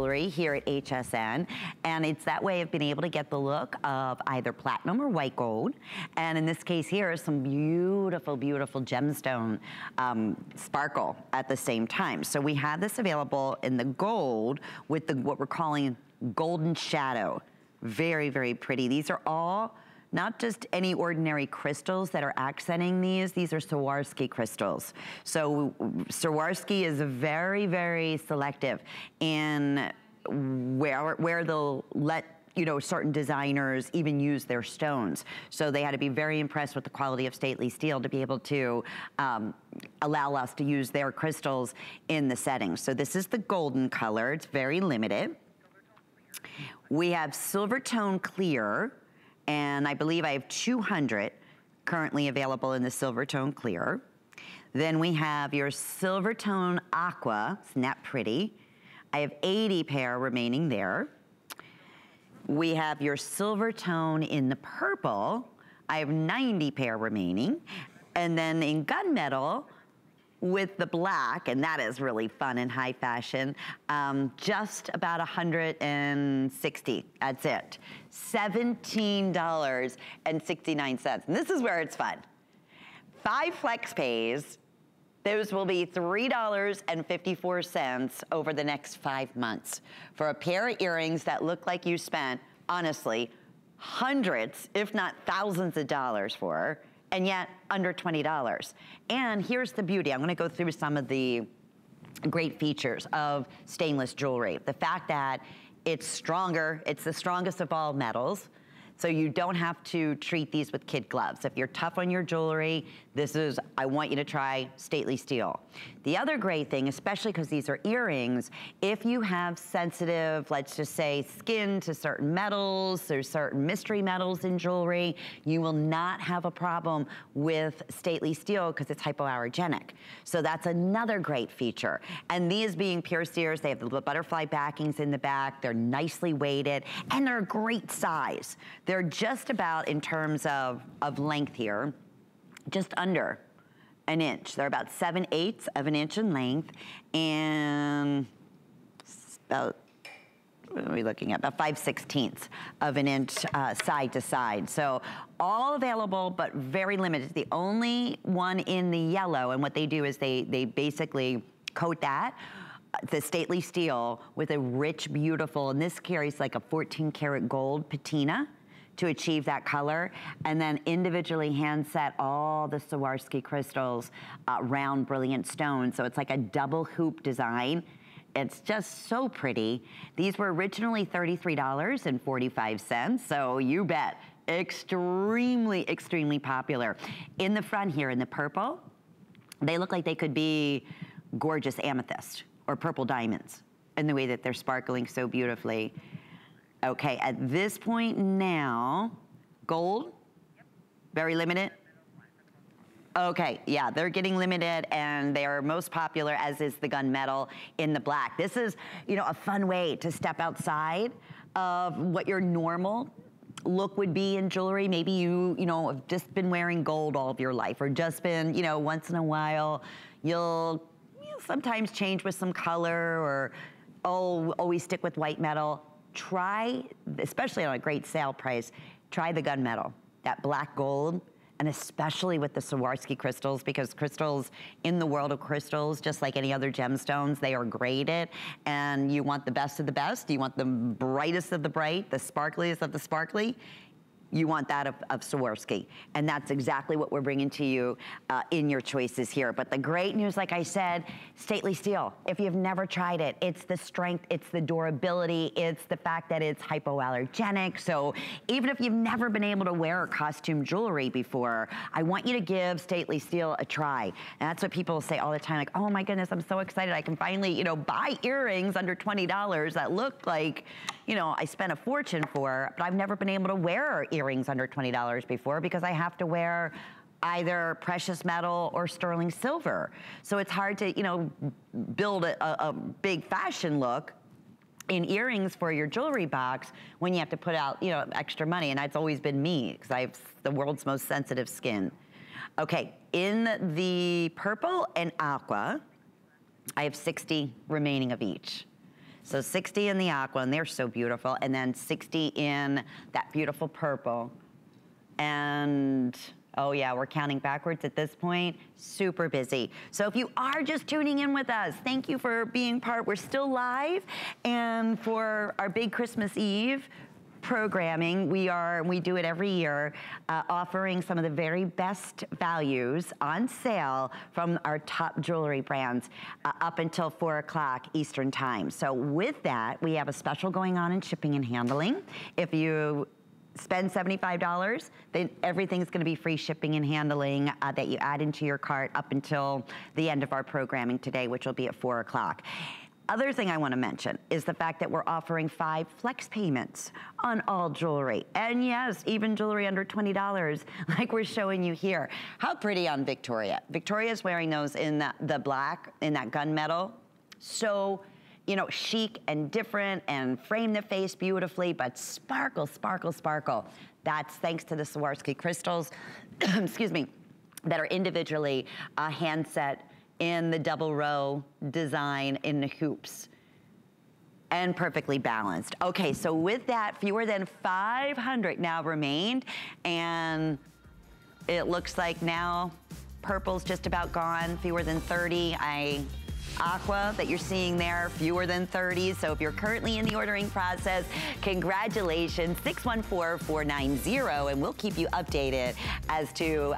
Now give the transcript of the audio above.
here at HSN, and it's that way of being able to get the look of either platinum or white gold. And in this case here is some beautiful, beautiful gemstone sparkle at the same time. So we have this available in the gold with the what we're calling golden shadow. Very, very pretty. These are all not just any ordinary crystals that are accenting these are Swarovski crystals. So Swarovski is very, very selective in where they'll let certain designers even use their stones. So they had to be very impressed with the quality of stately steel to be able to allow us to use their crystals in the settings. So this is the golden color, it's very limited. We have silver tone clear, and I believe I have 200 currently available in the silver tone clear. Then we have your silver tone aqua, isn't that pretty? I have 80 pair remaining there. We have your silver tone in the purple. I have 90 pair remaining. And then in gunmetal, with the black, and that is really fun and high fashion, just about 160, that's it. $17.69, and this is where it's fun. 5 flex pays, those will be $3.54 over the next 5 months for a pair of earrings that look like you spent, honestly, hundreds, if not thousands of dollars for, and yet under $20. And here's the beauty. I'm gonna go through some of the great features of stainless jewelry. The fact that it's stronger, it's the strongest of all metals, so you don't have to treat these with kid gloves. If you're tough on your jewelry, this is, I want you to try stately steel. The other great thing, especially because these are earrings, if you have sensitive, let's just say, skin to certain metals, there's certain mystery metals in jewelry, you will not have a problem with stately steel because it's hypoallergenic. So that's another great feature. And these being pure sears, they have the little butterfly backings in the back, they're nicely weighted, and they're a great size. They're just about, in terms of length here, just under an inch. They're about 7/8 of an inch in length, and about, what are we looking at? About 5/16 of an inch side to side. So all available, but very limited. The only one in the yellow, and what they do is they basically coat that, the stately steel, with a rich, beautiful, and this carries like a 14 karat gold patina to achieve that color, and then individually hand set all the Swarovski crystals, round brilliant stones. So it's like a double hoop design. It's just so pretty. These were originally $33.45, so you bet, extremely, extremely popular. In the front here, in the purple, they look like they could be gorgeous amethyst or purple diamonds in the way that they're sparkling so beautifully. Okay, at this point now, gold, very limited. Okay, yeah, they're getting limited, and they are most popular, as is the gunmetal in the black. This is, a fun way to step outside of what your normal look would be in jewelry. Maybe you have just been wearing gold all of your life, or just been, once in a while, you'll sometimes change with some color, or always stick with white metal. Try, especially on a great sale price, try the gunmetal, that black gold, and especially with the Swarovski crystals, because crystals, in the world of crystals, just like any other gemstones, they are graded, and you want the best of the best, you want the brightest of the bright, the sparkliest of the sparkly. You want that of Swarovski. And that's exactly what we're bringing to you in your choices here. But the great news, like I said, stately steel. If you've never tried it, it's the strength, it's the durability, it's the fact that it's hypoallergenic. So even if you've never been able to wear costume jewelry before, I want you to give stately steel a try. And that's what people say all the time, like, oh my goodness, I'm so excited. I can finally, buy earrings under $20 that look like, I spent a fortune for, but I've never been able to wear earrings under $20 before because I have to wear either precious metal or sterling silver. So it's hard to, build a big fashion look in earrings for your jewelry box when you have to put out, extra money. And that's always been me, because I have the world's most sensitive skin. Okay, in the purple and aqua, I have 60 remaining of each. So 60 in the aqua, and they're so beautiful, and then 60 in that beautiful purple. And oh yeah, we're counting backwards at this point. Super busy. So if you are just tuning in with us, thank you for being part. We're still live, and for our big Christmas Eve programming, we do it every year, offering some of the very best values on sale from our top jewelry brands up until 4 o'clock Eastern time. So with that, we have a special going on in shipping and handling. If you spend $75, then everything's gonna be free shipping and handling that you add into your cart up until the end of our programming today, which will be at 4 o'clock. Other thing I want to mention is the fact that we're offering 5 flex payments on all jewelry. And yes, even jewelry under $20, like we're showing you here. How pretty on Victoria. Victoria's wearing those in the black, in that gunmetal. So, you know, chic and different and frame the face beautifully, but sparkle, sparkle, sparkle. That's thanks to the Swarovski crystals, excuse me, that are individually hand set in the double row design in the hoops, and perfectly balanced. Okay, so with that, fewer than 500 now remained, and it looks like now purple's just about gone, fewer than 30. Aqua that you're seeing there, fewer than 30. So if you're currently in the ordering process, congratulations, 614-490, and we'll keep you updated as to